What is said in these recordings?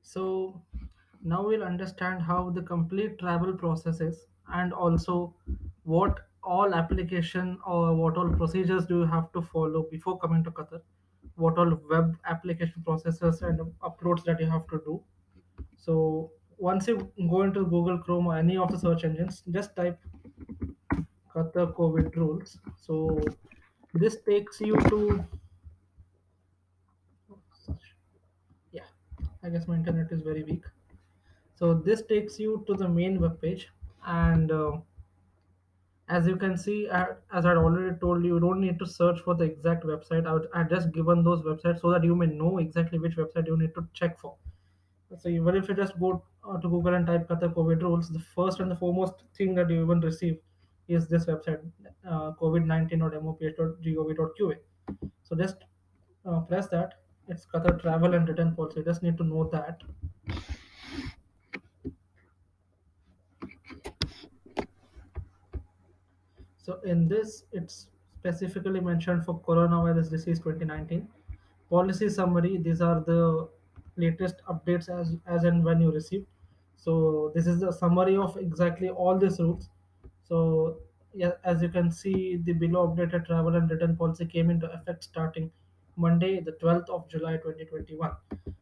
So now we'll understand how the complete travel process is, and also what all application or what all procedures do you have to follow before coming to Qatar, what all web application processes and uploads that you have to do. So once you go into Google Chrome or any of the search engines, just type Qatar COVID rules. So this takes you to, yeah, I guess my internet is very weak. So this takes you to the main web page, and as you can see, as I already told you, you don't need to search for the exact website. I just given those websites so that you may know exactly which website you need to check for. So even if you just go to Google and type Qatar COVID rules, the first and the foremost thing that you even receive is this website, covid19.moph.gov.qa. So just press that. It's Qatar travel and return policy. You just need to know that. So in this, it's specifically mentioned for coronavirus disease 2019. Policy summary, these are the latest updates as and when you receive. So this is the summary of exactly all these rules. So yeah, as you can see, the below updated travel and return policy came into effect starting Monday, the 12th of July 2021.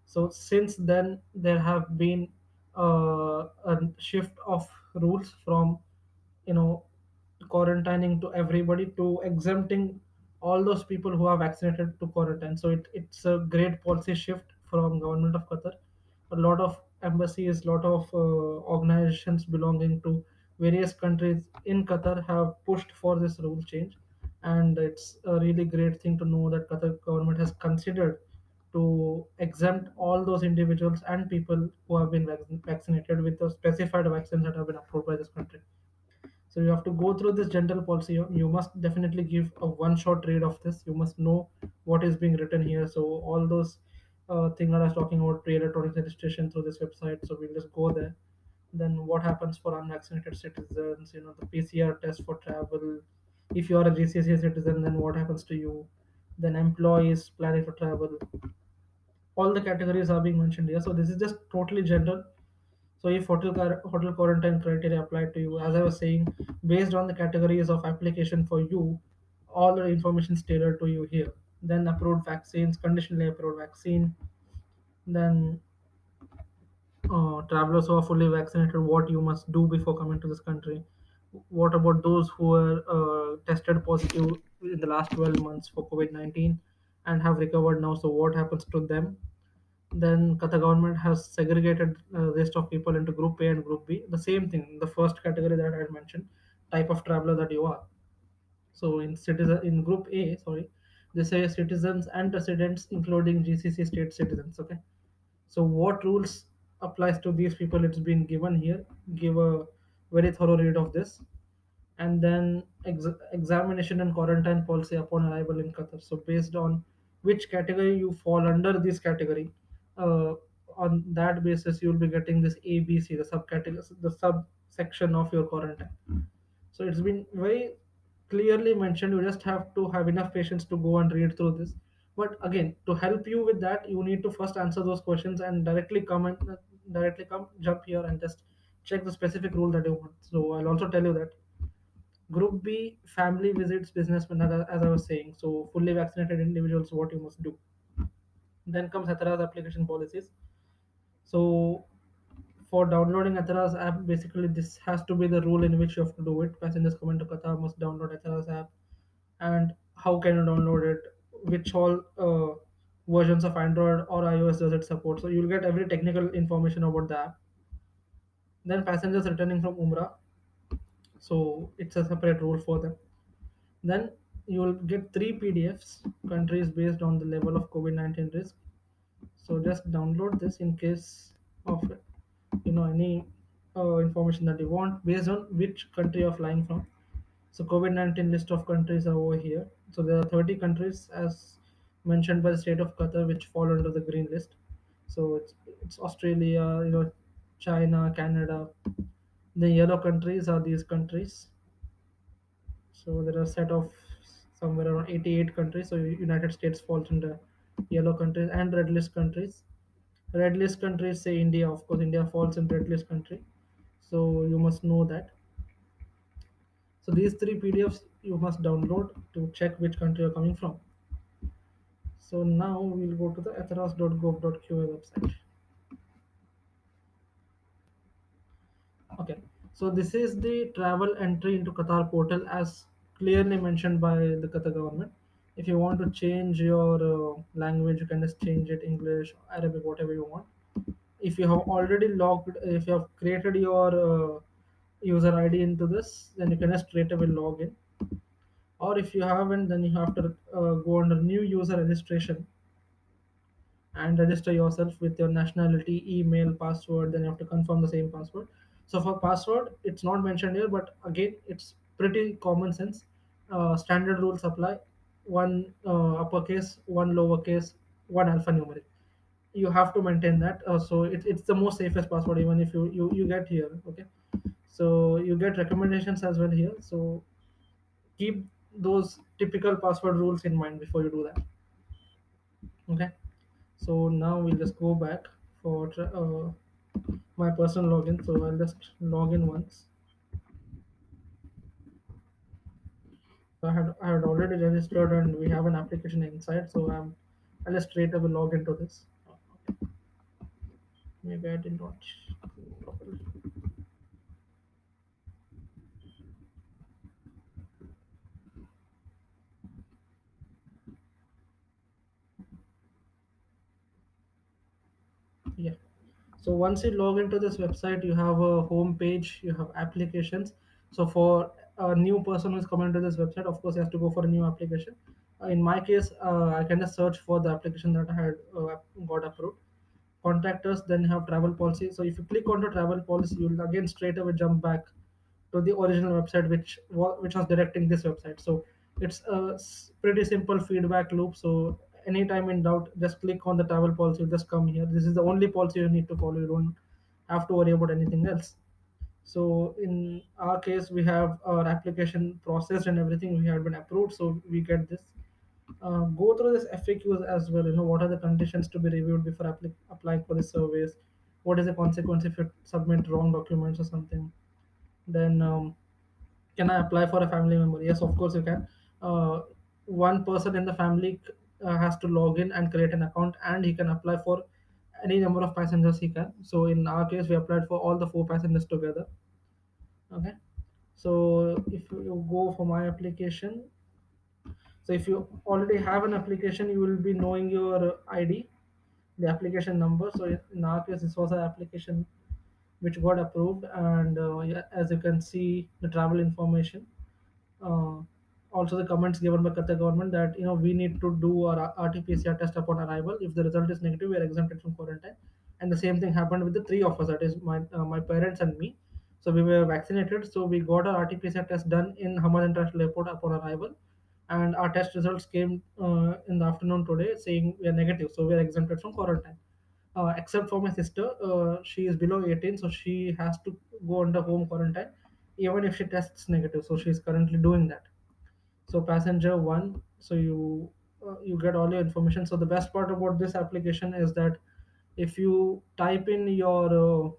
So since then, there have been a shift of rules from you know quarantining to everybody to exempting all those people who are vaccinated to quarantine. So it's a great policy shift from government of Qatar. A lot of embassies, lot of organizations belonging to various countries in Qatar have pushed for this rule change, and it's a really great thing to know that Qatar government has considered to exempt all those individuals and people who have been vaccinated with the specified vaccines that have been approved by this country. So you have to go through this general policy. You must definitely give a one-shot read of this. You must know what is being written here. So all those things that I was talking about, pre-electronic registration through this website. So we'll just go there. Then what happens for unvaccinated citizens? The PCR test for travel. If you are a GCC citizen, then what happens to you? Then employees planning to travel. All the categories are being mentioned here. So this is just totally general. So if hotel quarantine criteria apply to you, as I was saying, based on the categories of application for you, all the information is tailored to you here. Then approved vaccines, conditionally approved vaccine. Then travelers who are fully vaccinated, what you must do before coming to this country. What about those who were tested positive in the last 12 months for COVID-19 and have recovered now? So what happens to them? Then Qatar government has segregated list of people into Group A and Group B. The same thing, the first category that I had mentioned, type of traveler that you are. So in Group A, sorry, they say citizens and residents, including GCC state citizens. Okay, so what rules applies to these people? It's been given here. Give a very thorough read of this, and then examination and quarantine policy upon arrival in Qatar. So based on which category you fall under this category, uh, on that basis you will be getting this ABC, the subcategory, the subsection of your quarantine. So it's been very clearly mentioned. You just have to have enough patience to go and read through this. But again, to help you with that, you need to first answer those questions and directly come jump here and just check the specific rule that you want. So I'll also tell you that Group B, family visits businessmen, as I was saying. So fully vaccinated individuals, what you must do. Then comes Ehteraz application policies. So for downloading Etheras app, basically this has to be the rule in which you have to do it. Passengers coming to Qatar must download Etheras app. And how can you download it? Which all versions of Android or iOS does it support? So you'll get every technical information about the app. Then passengers returning from Umrah, so it's a separate rule for them. Then you will get three PDFs, countries based on the level of COVID-19 risk. So just download this in case of any information that you want based on which country you're flying from. So COVID-19 list of countries are over here. So there are 30 countries as mentioned by the state of Qatar which fall under the green list. So it's Australia, China, Canada. The yellow countries are these countries. So there are a set of somewhere around 88 countries. So United States falls into yellow countries and red list countries. Red list countries, say India. Of course, India falls in red list country, so you must know that. So these three PDFs you must download to check which country you're coming from. So now we'll go to the etheraz.gov.qa website. Okay, so this is the travel entry into Qatar portal as clearly mentioned by the Qatar government. If you want to change your language, you can just change it English, Arabic, whatever you want. If you have already logged, if you have created your user ID into this, then you can just straight away log in. Or if you haven't, then you have to go under new user registration and register yourself with your nationality, email, password. Then you have to confirm the same password. So for password, it's not mentioned here, but again, it's pretty common sense. Standard rules apply: one uppercase, one lowercase, one alphanumeric. You have to maintain that. So it's the most safest password, even if you get here. Okay, so you get recommendations as well here. So keep those typical password rules in mind before you do that. Okay, so now we'll just go back for my personal login. So I'll just log in once. So I had already registered and we have an application inside. So I'll just straight away log into this. Maybe I did not properly. Yeah. So once you log into this website, you have a home page, you have applications. So for a new person who's coming to this website, of course, you have to go for a new application. In my case, I can just search for the application that I had got approved. Contact us, then you have travel policy. So if you click on the travel policy, you'll again straight away jump back to the original website, which was directing this website. So it's a pretty simple feedback loop. So anytime in doubt, just click on the travel policy. Just come here. This is the only policy you need to follow. You don't have to worry about anything else. So in our case, we have our application processed and everything. We have been approved, so we get this. Go through this FAQs as well. What are the conditions to be reviewed before applying for the surveys? What is the consequence if you submit wrong documents or something? Then can I apply for a family member? Yes, of course you can. One person in the family has to log in and create an account, and he can apply for any number of passengers he can. So in our case, we applied for all the four passengers together. Okay. So if you go for my application, so if you already have an application, you will be knowing your ID, the application number. So in our case, this was an application which got approved, and yeah, as you can see, the travel information. Uh, Also, the comments given by Qatar government that we need to do our RT-PCR test upon arrival. If the result is negative, we are exempted from quarantine. And the same thing happened with the three of us. That is my parents and me. So we were vaccinated. So we got our RT-PCR test done in Hamad International Airport upon arrival, and our test results came in the afternoon today saying we are negative. So we are exempted from quarantine. Except for my sister, she is below 18, so she has to go under home quarantine even if she tests negative. So she is currently doing that. So passenger one, so you get all your information. So the best part about this application is that if you type in your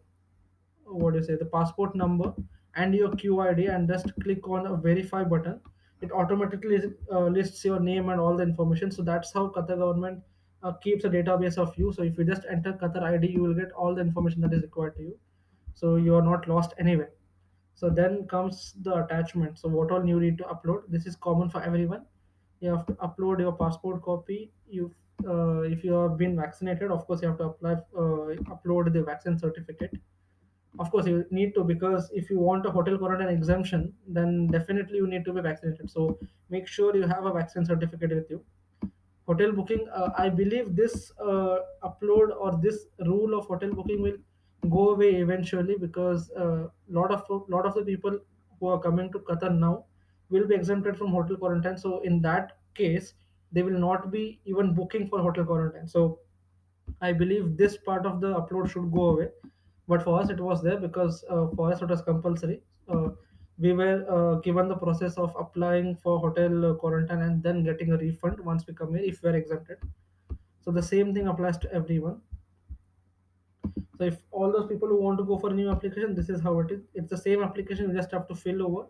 what do you say, the passport number and your QID and just click on a verify button, it automatically lists your name and all the information. So that's how Qatar government keeps a database of you. So if you just enter Qatar ID, you will get all the information that is required to you. So you are not lost anywhere. So then comes the attachment. So what all you need to upload? This is common for everyone. You have to upload your passport copy. If you have been vaccinated, of course you have to upload the vaccine certificate. Of course you need to, because if you want a hotel quarantine exemption, then definitely you need to be vaccinated. So make sure you have a vaccine certificate with you. Hotel booking, I believe this upload or this rule of hotel booking will go away eventually, because lot of the people who are coming to Qatar now will be exempted from hotel quarantine. So in that case, they will not be even booking for hotel quarantine. So I believe this part of the upload should go away. But for us, it was there because for us it was compulsory. We were given the process of applying for hotel quarantine and then getting a refund once we come here if we are exempted. So the same thing applies to everyone. So if all those people who want to go for a new application, this is how it is. It's the same application. You just have to fill over,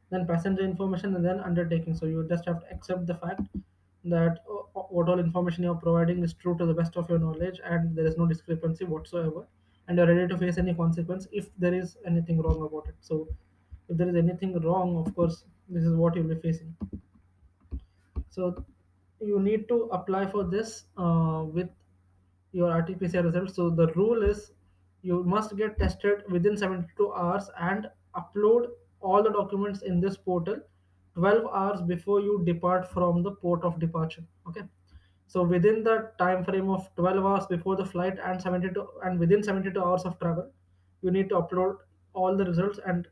then passenger information, and then undertaking. So you just have to accept the fact that what all information you're providing is true to the best of your knowledge, and there is no discrepancy whatsoever, and you're ready to face any consequence if there is anything wrong about it. So if there is anything wrong, of course, this is what you'll be facing. So you need to apply for this with your RT-PCR results. So the rule is you must get tested within 72 hours and upload all the documents in this portal 12 hours before you depart from the port of departure. Okay. So within the time frame of 12 hours before the flight and 72 and within 72 hours of travel, you need to upload all the results and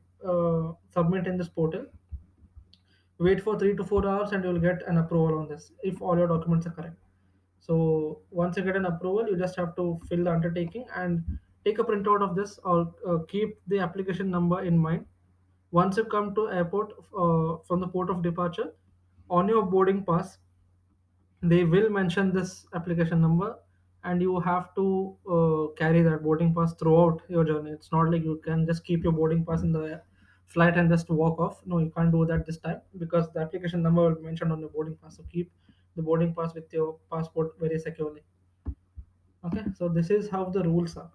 submit in this portal. Wait for 3 to 4 hours and you'll get an approval on this if all your documents are correct. So once you get an approval, you just have to fill the undertaking and take a printout of this, or keep the application number in mind. Once you come to airport from the port of departure, on your boarding pass they will mention this application number, and you have to carry that boarding pass throughout your journey. It's not like you can just keep your boarding pass in the flight and just walk off. No, you can't do that this time, because the application number will be mentioned on the boarding pass. So keep the boarding pass with your passport very securely. Okay, so this is how the rules are.